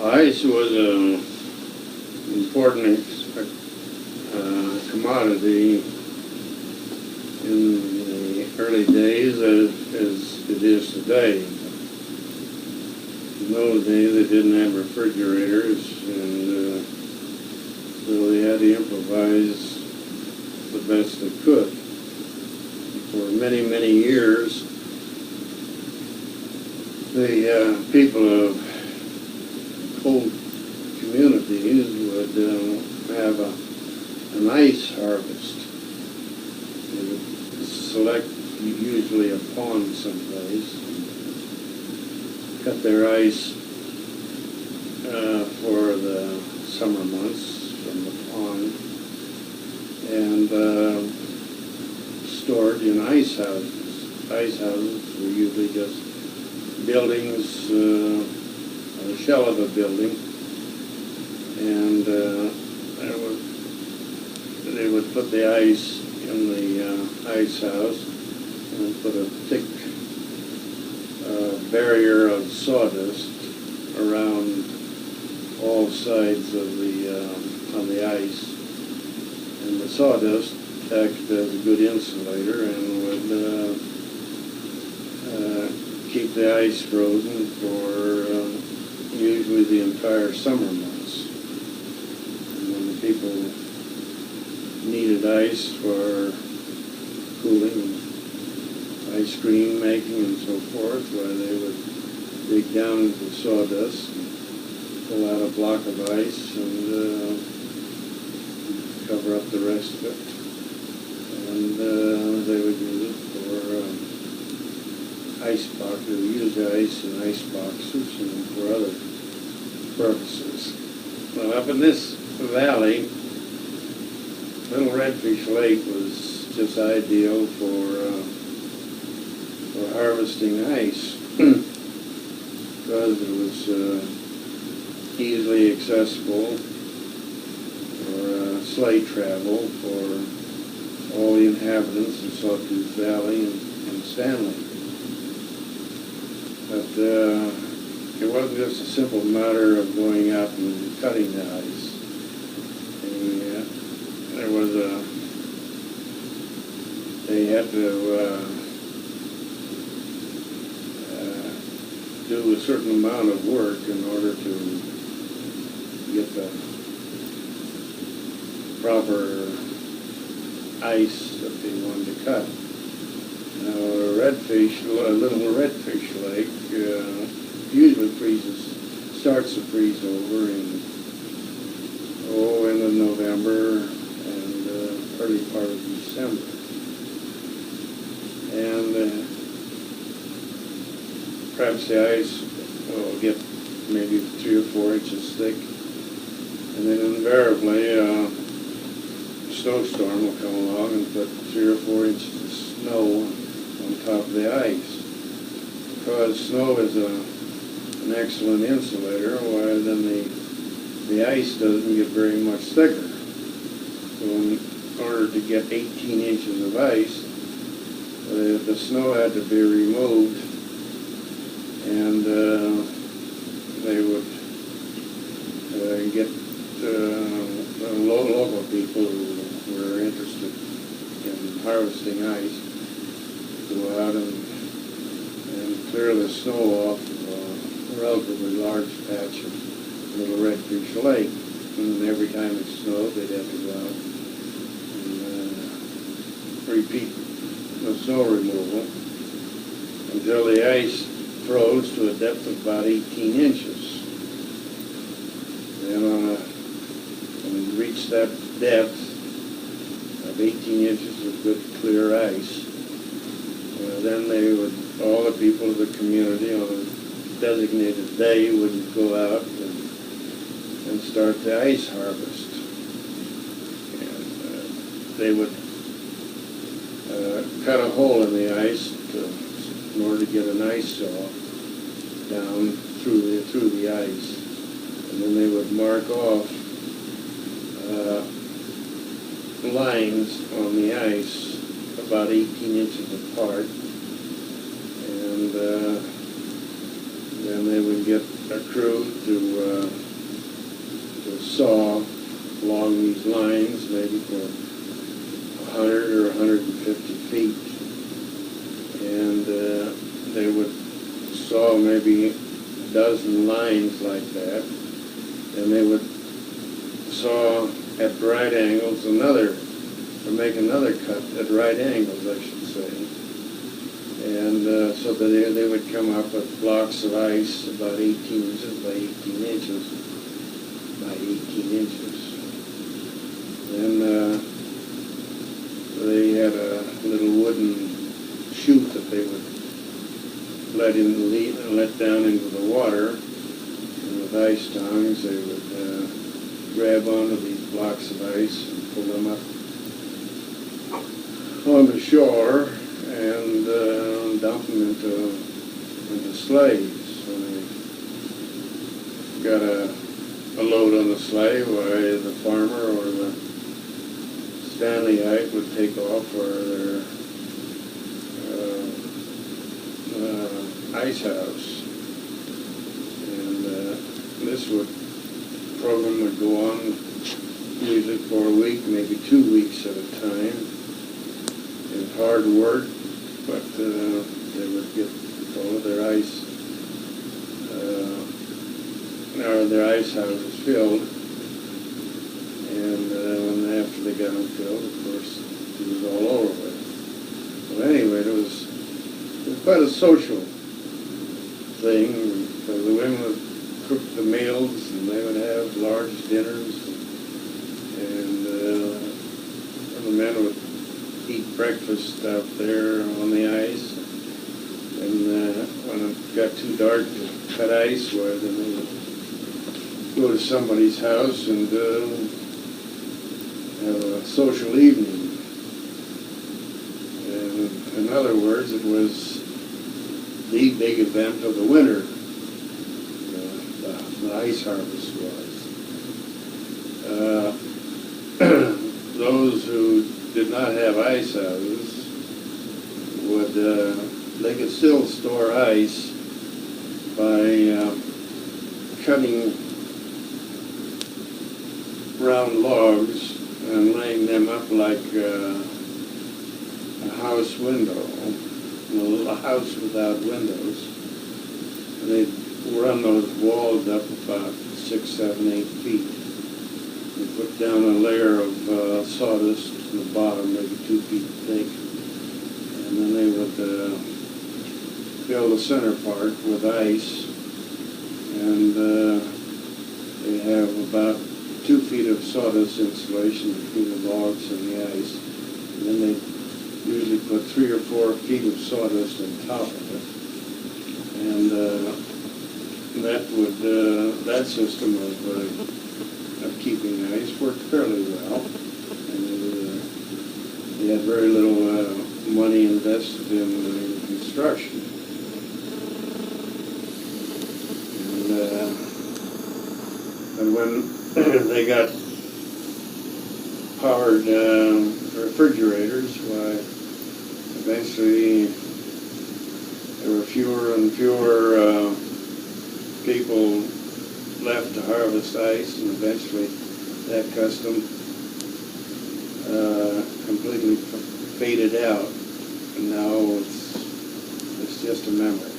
Ice was an important commodity in the early days as it is today. In those days they didn't have refrigerators, and so they had to improvise the best they could. For many, many years, the people of cold communities would have an ice harvest. They would select usually a pond someplace, cut their ice for the summer months from the pond, and stored in ice houses. Ice houses were usually just buildings, a shell of a building, and they would put the ice in the ice house and put a thick barrier of sawdust around all sides of the ice, and the sawdust acted as a good insulator and would keep the ice frozen for usually the entire summer months. And when the people needed ice for cooling, ice cream making and so forth, where they would dig down into the sawdust and pull out a block of ice and cover up the rest of it. And they would use it for ice box. They would use ice in ice boxes and for other purposes. Well, up in this valley, Little Redfish Lake was just ideal for harvesting ice because it was easily accessible for sleigh travel for all the inhabitants of Sawtooth Valley and Stanley. But it wasn't just a simple matter of going out and cutting the ice. There was they had to do a certain amount of work in order to get the proper ice that they wanted to cut. Now, Little Redfish Lake usually starts to freeze over in end of November and early part of December. And perhaps the ice will get maybe 3 or 4 inches thick, and then invariably a snowstorm will come along and put 3 or 4 inches of snow on top of the ice. Because snow is an excellent insulator, while then the ice doesn't get very much thicker. So in order to get 18 inches of ice, the snow had to be removed, and they would get local people who were interested in harvesting ice to go out and clear the snow off of a relatively large patch of Little Redfish Lake. And every time it snowed, they'd have to go out and repeat the snow removal until the ice froze to a depth of about 18 inches. Then when you reach that depth of 18 inches of good clear ice, then all the people of the community on a designated day would go out and start the ice harvest. And they would cut a hole in the ice in order to get an ice saw down through the ice, and then they would mark off lines on the ice about 18 inches apart, and then they would get a crew to saw along these lines, maybe for 100 or 150 feet. And they would saw maybe a dozen lines like that. And they would saw at right angles or make another cut at right angles, I should say. And so that they would come up with blocks of ice about 18 inches by 18 inches by 18 inches. Then they had a little wooden chute that they would let down into the water, and with ice tongs they would grab onto these blocks of ice and pull them up on the shore and dump them into sleighs. When they got a load on the sleigh, why the farmer or the Stanleyite would take off for their ice house. And this program would go on usually for a week, maybe 2 weeks at a time. It was hard work, but they would get all of their ice, or their ice houses filled. And after they got them filled, of course, it was all over with. Well, anyway, it was quite a social thing, because the women would cook the meals, and they would have large dinners, and the men would eat breakfast out there on the ice. And when it got too dark to cut ice, well, then they would go to somebody's house and have a social evening. And in other words, it was the big event of the winter. The ice harvest was. Those who did not have ice houses would, they could still store ice by cutting round logs and laying them up like a house window, a little house without windows. And they'd run those walls up about 6, 7, 8 feet. They put down a layer of sawdust in the bottom, maybe 2 feet thick. And then they would fill the center part with ice. And they have about 2 feet of sawdust insulation between the logs and the ice. And then they usually put 3 or 4 feet of sawdust on top of it. And that system of keeping ice worked fairly well. And they had very little money invested in construction. And when they got powered refrigerators, why eventually there were fewer and fewer people left to harvest ice, and eventually that custom completely faded out, and now it's just a memory.